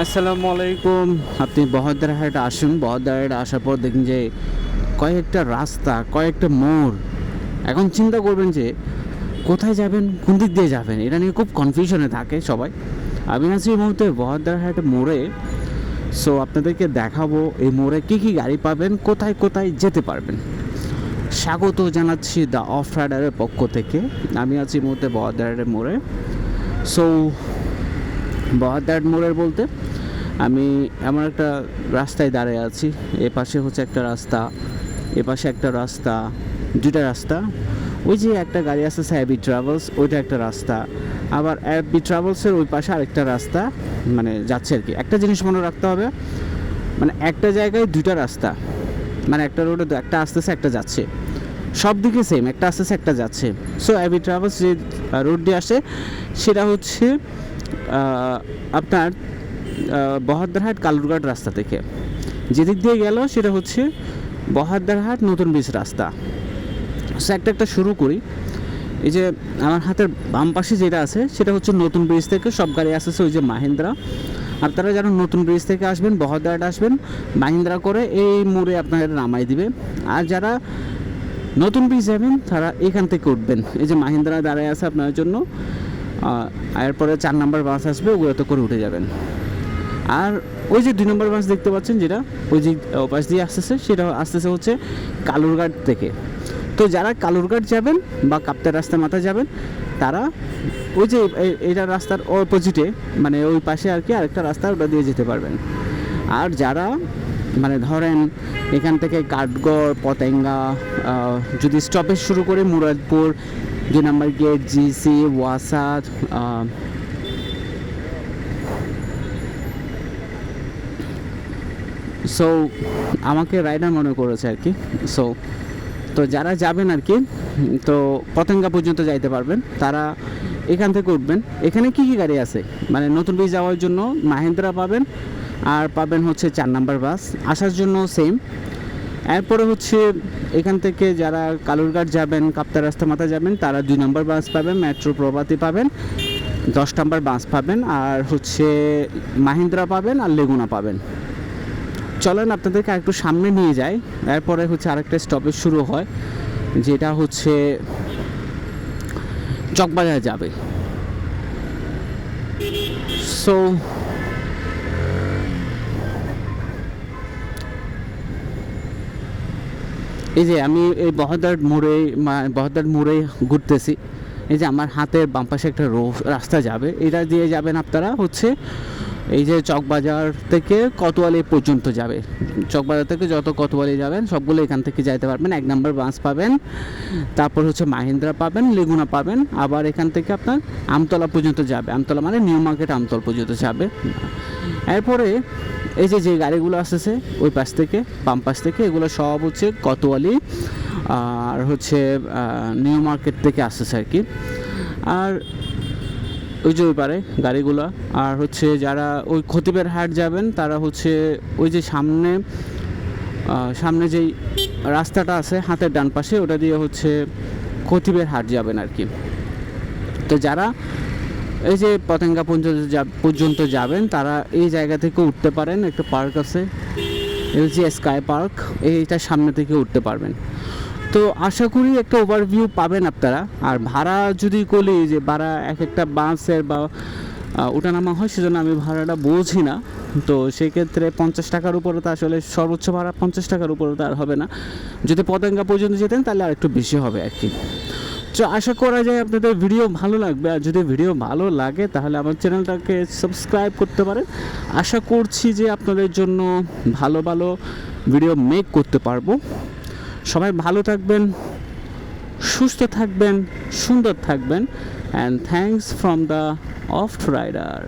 আসসালামু আলাইকুম। আপনি বহদ্দারহাট আসুন। বহদ্দারহাট আসার পর দেখুন যে কয়েকটা রাস্তা, কয়েকটা মোড়। এখন চিন্তা করবেন যে কোথায় যাবেন, কোন দিক দিয়ে যাবেন, এটা নিয়ে খুব কনফিউশনে থাকে সবাই। আমি আছি এই মুহূর্তে বহদ্দারহাট মোড়ে। সো আপনাদেরকে দেখাবো এই মোড়ে কী কী গাড়ি পাবেন, কোথায় কোথায় যেতে পারবেন। স্বাগত জানাচ্ছি দ্য অফ রাইডারের পক্ষ থেকে। আমি আছি এই মুহূর্তে বহদ্দারহাটের মোড়ে। সো বহদ্দারহাট মোড়ের বলতে আমি এমন একটা রাস্তায় দাঁড়িয়ে আছি। এ পাশে হচ্ছে একটা রাস্তা, এ পাশে একটা রাস্তা, দুটা রাস্তা। ওই যে একটা গাড়ি আছে অ্যাবি ট্রাভেলস, ওইটা একটা রাস্তা। আবার অ্যাবি ট্রাভেলসের ওই পাশে আরেকটা রাস্তা মানে যাচ্ছে আর কি। একটা জিনিস মনে রাখতে হবে, মানে একটা জায়গায় দুটা রাস্তা, মানে একটা রোডে একটা আসতেছে একটা যাচ্ছে, সব দিকে সেম, একটা আসতেছে একটা যাচ্ছে। সো অ্যাবি ট্রাভেলস যে রোড দিয়ে আসে সেটা হচ্ছে আপনার বহদ্দারহাট কালুরঘাট রাস্তা থেকে যেদিক দিয়ে গেল সেটা হচ্ছে বহদ্দারহাট নতুন ব্রিজ রাস্তা। সো একটা শুরু করি। এই যে আমার হাতের বাম পাশে যেটা আছে সেটা হচ্ছে নতুন ব্রিজ থেকে সব গাড়ি আসতেছে ওই যে মাহিন্দ্রা। আপনারা যারা নতুন ব্রিজ থেকে আসবেন, বহদ্দারহাট আসবেন, মাহিন্দ্রা করে এই মোড়ে আপনাদের নামাই দিবে। আর যারা নতুন ব্রিজ যাবেন তারা এখান থেকে উঠবেন। এই যে মাহিন্দ্রা দাঁড়ায় আছে আপনার জন্য, এরপরে 4 নম্বর বাস আসবে, ওগুলোতে করে উঠে যাবেন। আর ওই যে 2 নম্বর বাস দেখতে পাচ্ছেন যেটা ওই যে বাস দিয়ে আসতেছে, সেটা আসতেছে হচ্ছে কালুরঘাট থেকে। তো যারা কালুরঘাট যাবেন বা কাপ্তাই রাস্তার মাথায় যাবেন তারা ওই যে এইটা রাস্তার অপোজিটে, মানে ওই পাশে আর কি আরেকটা রাস্তা, ওটা দিয়ে যেতে পারবেন। আর যারা মানে ধরেন এখান থেকে কাঠগড়, পতেঙ্গা, যদি স্টপেজ শুরু করে মুরাদপুর, 2 নম্বর গেট, জিসি, ওয়াসা, সো আমাকে রাইডার মনে করেছে আর কি। তো যারা যাবেন আর কি, তো পতেঙ্গা পর্যন্ত যাইতে পারবেন, তারা এখান থেকে উঠবেন। এখানে কি কি গাড়ি আছে, মানে নতুন ব্রিজ যাওয়ার জন্য মাহিন্দ্রা পাবেন, আর পাবেন হচ্ছে 4 নম্বর বাস, আসার জন্য সেম। এরপরে হচ্ছে এখান থেকে যারা কালুরঘাট যাবেন, কাপ্তাই রাস্তা মাথা যাবেন, তারা 2 নম্বর বাস পাবেন, মেট্রো প্রভাতী পাবেন, 10 নম্বর বাস পাবেন, আর হচ্ছে মাহিন্দ্রা পাবেন, আর লেগুনা পাবেন। চলেন আপনাদেরকে আরেকটু সামনে নিয়ে যাই। এরপরে হচ্ছে আরেকটা স্টপেজ শুরু হয় যেটা হচ্ছে চকবাজার যাবে। সো এই যে আমি এই বহদ্দারহাট মোড়ে ঘুরতেছি। এই যে আমার হাতের বাম পাশে একটা রাস্তা যাবে, এটা দিয়ে যাবেন আপনারা হচ্ছে এই যে চকবাজার থেকে কোতোয়ালি পর্যন্ত যাবে। চকবাজার থেকে যত কোতোয়ালি যাবেন সবগুলো এখান থেকে যাইতে পারবেন। 1 নম্বর বাস পাবেন, তারপর হচ্ছে মাহিন্দ্রা পাবেন, লেগুনা পাবেন, আবার এখান থেকে আপনার আমতলা পর্যন্ত যাবে। আমতলা মানে নিউ মার্কেট আমতলা পর্যন্ত যাবে। এরপরে এই যে গাড়িগুলো আসতেছে ওই পাশ থেকে, বাম পাশ থেকে, এগুলো সব হচ্ছে কোতোয়ালি আর হচ্ছে নিউ মার্কেট থেকে আসতেছে আর কি। আর ওই যে ওই পারে গাড়িগুলো। আর হচ্ছে যারা ওই খতিবের হাট যাবেন তারা হচ্ছে ওই যে সামনে যেই রাস্তাটা আছে হাতের ডান পাশে, ওটা দিয়ে হচ্ছে খতিবের হাট যাবেন আর কি। তো যারা এই যে পতেঙ্গা পর্যন্ত যাবেন তারা এই জায়গা থেকে উঠতে পারেন। একটা পার্ক আছে এলজি স্কাই পার্ক, এইটার সামনে থেকে উঠতে পারবেন। তো আশা করি একটা ওভারভিউ পাবেন আপনারা। আর ভাড়া যদি বলি যে ভাড়া একটা বাসের বা ওঠানামা হয়, সেজন্য আমি ভাড়াটা বুঝি না। তো সেক্ষেত্রে 50 টাকার উপরে তো আসলে সর্বোচ্চ ভাড়া 50 টাকার উপরে তো আর হবে না। যদি পতেঙ্গা পর্যন্ত যেতেন তাহলে আর একটু বেশি হবে আর কি। তো আশা করা যায় আপনাদের ভিডিও ভালো লাগবে। আর যদি ভিডিও ভালো লাগে তাহলে আমার চ্যানেলটাকে সাবস্ক্রাইব করতে পারেন। আশা করছি যে আপনাদের জন্য ভালো ভালো ভিডিও মেক করতে পারবো। সবাই ভালো থাকবেন, সুস্থ থাকবেন, সুন্দর থাকবেন। And thanks from the off rider.